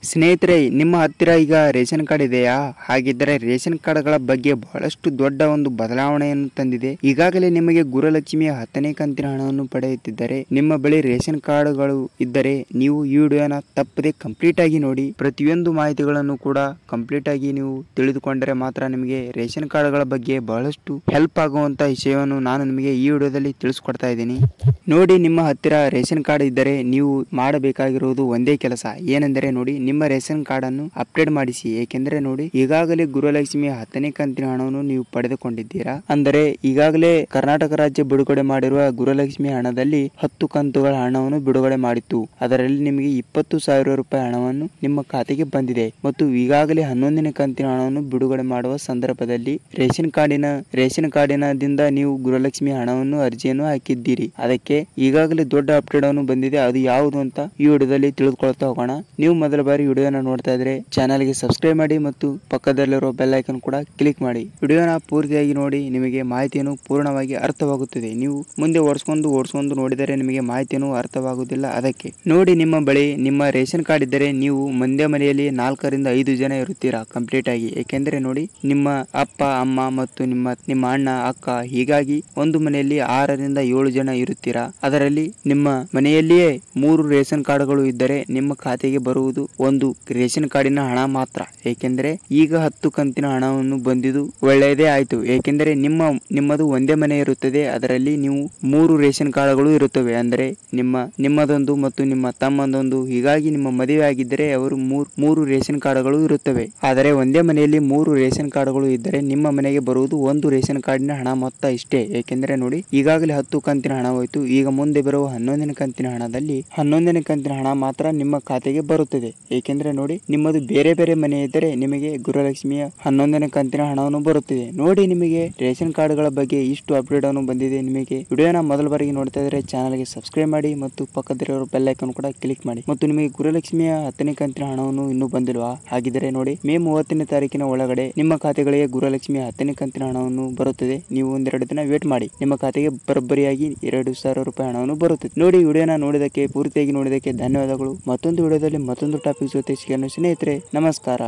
ಸ್ನೇಹಿತರೆ, ನಿಮ್ಮ ಹತ್ತಿರ ಈಗ ರೇಷನ್ ಕಾರ್ಡ್ ಇದೆಯಾ? ಹಾಗಿದ್ದರೆ ರೇಷನ್ ಕಾರ್ಡ್ಗಳ ಬಗ್ಗೆ ಬಹಳಷ್ಟು ದೊಡ್ಡ ಒಂದು ಬದಲಾವಣೆಯನ್ನು ತಂದಿದೆ. ಈಗಾಗಲೇ ನಿಮಗೆ ಗೃಹಲಕ್ಷ್ಮಿಯ 10ನೇ ಕಂತಿನ ಹಣವನ್ನು ಪಡೆಯುತ್ತಿದ್ದರೆ, ನಿಮ್ಮ ಬಳಿ ರೇಷನ್ ಕಾರ್ಡ್ಗಳು ಇದ್ದರೆ ನೀವು ಈ ವಿಡಿಯೋನ ತಪ್ಪದೆ ಕಂಪ್ಲೀಟ್ ಆಗಿ ನೋಡಿ. ಪ್ರತಿಯೊಂದು ಮಾಹಿತಿಗಳನ್ನು ಕೂಡ ಕಂಪ್ಲೀಟ್ ಆಗಿ ನೀವು ತಿಳಿದುಕೊಂಡರೆ ಮಾತ್ರ ನಿಮಗೆ ರೇಷನ್ ಕಾರ್ಡ್ಗಳ ಬಗ್ಗೆ ಬಹಳಷ್ಟು ಹೆಲ್ಪ್ ಆಗುವಂತ ವಿಷಯವನ್ನು ನಾನು ನಿಮಗೆ ಈ ವಿಡಿಯೋದಲ್ಲಿ ತಿಳಿಸ್ಕೊಡ್ತಾ ಇದ್ದೀನಿ. ನೋಡಿ, ನಿಮ್ಮ ಹತ್ತಿರ ರೇಷನ್ ಕಾರ್ಡ್ ಇದ್ದರೆ ನೀವು ಮಾಡಬೇಕಾಗಿರುವುದು ಒಂದೇ ಕೆಲಸ. ಏನೆಂದರೆ ನೋಡಿ, ನಿಮ್ಮ ರೇಷನ್ ಕಾರ್ಡ್ ಅನ್ನು ಅಪ್ಡೇಟ್ ಮಾಡಿಸಿ. ಏಕೆಂದರೆ ನೋಡಿ, ಈಗಾಗಲೇ ಗೃಹಲಕ್ಷ್ಮಿಯ 10ನೇ ಕಂತಿನ ಹಣವನ್ನು ನೀವು ಪಡೆದುಕೊಂಡಿದ್ದೀರಾ. ಅಂದರೆ ಈಗಾಗಲೇ ಕರ್ನಾಟಕ ರಾಜ್ಯ ಬಿಡುಗಡೆ ಮಾಡಿರುವ ಗೃಹಲಕ್ಷ್ಮಿ ಹಣದಲ್ಲಿ 10 ಕಂತುಗಳ ಹಣವನ್ನು ಬಿಡುಗಡೆ ಮಾಡಿತ್ತು. ಅದರಲ್ಲಿ ನಿಮಗೆ 20,000 ರೂಪಾಯಿ ಹಣವನ್ನು ನಿಮ್ಮ ಖಾತೆಗೆ ಬಂದಿದೆ. ಮತ್ತು ಈಗಾಗಲೇ 11ನೇ ಕಂತಿನ ಹಣವನ್ನು ಬಿಡುಗಡೆ ಮಾಡುವ ಸಂದರ್ಭದಲ್ಲಿ ರೇಷನ್ ಕಾರ್ಡಿನದಿಂದ ನೀವು ಗೃಹಲಕ್ಷ್ಮಿ ಹಣವನ್ನು ಅರ್ಜಿಯನ್ನು ಹಾಕಿದ್ದೀರಿ. ಅದಕ್ಕೆ ಈಗಾಗಲೇ ದೊಡ್ಡ ಅಪ್ಡೇಟ್ ಅನ್ನು ಬಂದಿದೆ. ಅದು ಯಾವುದು ಅಂತ ಈ ವಿಡಿಯೋದಲ್ಲಿ ತಿಳಿದುಕೊಳ್ತಾ ಹೋಗೋಣ. ನೀವು ಮೊದಲ ಬಾರಿ ವಿಡಿಯೋನ ನೋಡ್ತಾ ಇದ್ರೆ ಚಾನಲ್ಗೆ ಸಬ್ಸ್ಕ್ರೈಬ್ ಮಾಡಿ ಮತ್ತು ಪಕ್ಕದಲ್ಲಿರೋ ಬೆಲ್ ಐಕನ್ ಕೂಡ ಕ್ಲಿಕ್ ಮಾಡಿ. ವಿಡಿಯೋನ ಪೂರ್ತಿಯಾಗಿ ನೋಡಿ, ನಿಮಗೆ ಮಾಹಿತಿಯನ್ನು ಪೂರ್ಣವಾಗಿ ಅರ್ಥವಾಗುತ್ತದೆ. ನೀವು ಮುಂದೆ ಓಡಿಸ್ಕೊಂಡು ನೋಡಿದರೆ ನಿಮಗೆ ಮಾಹಿತಿಯನ್ನು ಅರ್ಥವಾಗುವುದಿಲ್ಲ. ಅದಕ್ಕೆ ನೋಡಿ, ನಿಮ್ಮ ಬಳಿ ನಿಮ್ಮ ರೇಷನ್ ಕಾರ್ಡ್ ಇದ್ದರೆ ನೀವು ಒಂದೇ ಮನೆಯಲ್ಲಿ 4 ರಿಂದ 5 ಜನ ಇರುತ್ತೀರಾ ಕಂಪ್ಲೀಟ್ ಆಗಿ. ಏಕೆಂದರೆ ನೋಡಿ, ನಿಮ್ಮ ಅಪ್ಪ ಅಮ್ಮ ಮತ್ತು ನಿಮ್ಮ ಅಣ್ಣ ಅಕ್ಕ, ಹೀಗಾಗಿ ಒಂದು ಮನೆಯಲ್ಲಿ 6 ರಿಂದ 7 ಜನ ಇರುತ್ತೀರಾ. ಅದರಲ್ಲಿ ನಿಮ್ಮ ಮನೆಯಲ್ಲಿಯೇ 3 ರೇಷನ್ ಕಾರ್ಡ್ಗಳು ಇದ್ದರೆ ನಿಮ್ಮ ಖಾತೆಗೆ ಬರುವುದು ಒಂದು ರೇಷನ್ ಕಾರ್ಡಿನ ಹಣ ಮಾತ್ರ. ಏಕೆಂದರೆ ಈಗ 10 ಕಂತಿನ ಹಣವನ್ನು ಬಂದಿದ್ದು ಒಳ್ಳೆಯದೇ ಆಯ್ತು. ಏಕೆಂದರೆ ನಿಮ್ಮದು ಒಂದೇ ಮನೆ ಇರುತ್ತದೆ. ಅದರಲ್ಲಿ ನೀವು 3 ರೇಷನ್ ಕಾರ್ಡ್ಗಳು ಇರುತ್ತವೆ. ಅಂದರೆ ನಿಮ್ಮದೊಂದು ಮತ್ತು ನಿಮ್ಮ ತಮ್ಮದೊಂದು. ಹೀಗಾಗಿ ನಿಮ್ಮ ಮದುವೆ ಆಗಿದ್ದರೆ ಅವರು 3 ರೇಷನ್ ಕಾರ್ಡ್ಗಳು ಇರುತ್ತವೆ. ಆದರೆ ಒಂದೇ ಮನೆಯಲ್ಲಿ 3 ರೇಷನ್ ಕಾರ್ಡ್ಗಳು ಇದ್ದರೆ ನಿಮ್ಮ ಮನೆಗೆ ಬರುವುದು ಒಂದು ರೇಷನ್ ಕಾರ್ಡಿನ ಹಣ ಮೊತ್ತ ಇಷ್ಟೇ. ಏಕೆಂದರೆ ನೋಡಿ, ಈಗಾಗಲೇ 10 ಕಂತಿನ ಹಣ ಹೋಯಿತು. ಈಗ ಮುಂದೆ ಬರುವ 11ನೇ ಕಂತಿನ ಹಣದಲ್ಲಿ 11ನೇ ಕಂತಿನ ಹಣ ಮಾತ್ರ ನಿಮ್ಮ ಖಾತೆಗೆ ಬರುತ್ತದೆ. ಏಕೆಂದ್ರೆ ನೋಡಿ, ನಿಮ್ಮದು ಬೇರೆ ಬೇರೆ ಮನೆ ಇದ್ದರೆ ನಿಮಗೆ ಗೃಹಲಕ್ಷ್ಮಿಯ 11ನೇ ಕಂತಿನ ಹಣವನ್ನು ಬರುತ್ತದೆ. ನೋಡಿ, ನಿಮಗೆ ರೇಷನ್ ಕಾರ್ಡ್ಗಳ ಬಗ್ಗೆ ಇಷ್ಟು ಅಪ್ಡೇಟ್ ಅನ್ನು ಬಂದಿದೆ. ನಿಮಗೆ ವಿಡಿಯೋನ ಮೊದಲ ಬಾರಿಗೆ ನೋಡ್ತಾ ಇದ್ರೆ ಚಾನಲ್ಗೆ ಸಬ್ಸ್ಕ್ರೈಬ್ ಮಾಡಿ ಮತ್ತು ಪಕ್ಕದಲ್ಲಿರೋ ಬೆಲ್ ಐಕಾನ್ ಕೂಡ ಕ್ಲಿಕ್ ಮಾಡಿ. ಮತ್ತು ನಿಮಗೆ ಗೃಹಲಕ್ಷ್ಮಿಯ 10ನೇ ಕಂತಿನ ಹಣವನ್ನು ಇನ್ನೂ ಬಂದಿಲ್ವಾ? ಹಾಗಿದ್ರೆ ನೋಡಿ, ಮೇ 30ನೇ ತಾರೀಕಿನ ಒಳಗಡೆ ನಿಮ್ಮ ಖಾತೆಗಳಿಗೆ ಗೃಹಲಕ್ಷ್ಮಿಯ 10ನೇ ಕಂತಿನ ಹಣವನ್ನು ಬರುತ್ತದೆ. ನೀವು ಒಂದೆರಡು ದಿನ ವೇಟ್ ಮಾಡಿ, ನಿಮ್ಮ ಖಾತೆಗೆ ಬರೋಬ್ಬರಿಯಾಗಿ 2,000 ರೂಪಾಯಿ ಹಣವನ್ನು ಬರುತ್ತದೆ. ನೋಡಿ, ವಿಡಿಯೋನ ನೋಡಿದಕ್ಕೆ ಪೂರ್ತಿಯಾಗಿ ನೋಡಿದಕ್ಕೆ ಧನ್ಯವಾದಗಳು. ಮತ್ತೊಂದು ವಿಡಿಯೋದಲ್ಲಿ ಮತ್ತೊಂದು ಟಾಪಿಕ್ ಜೊತೆ ಸಿಗೋಣ ಸ್ನೇಹಿತರೆ. ನಮಸ್ಕಾರ.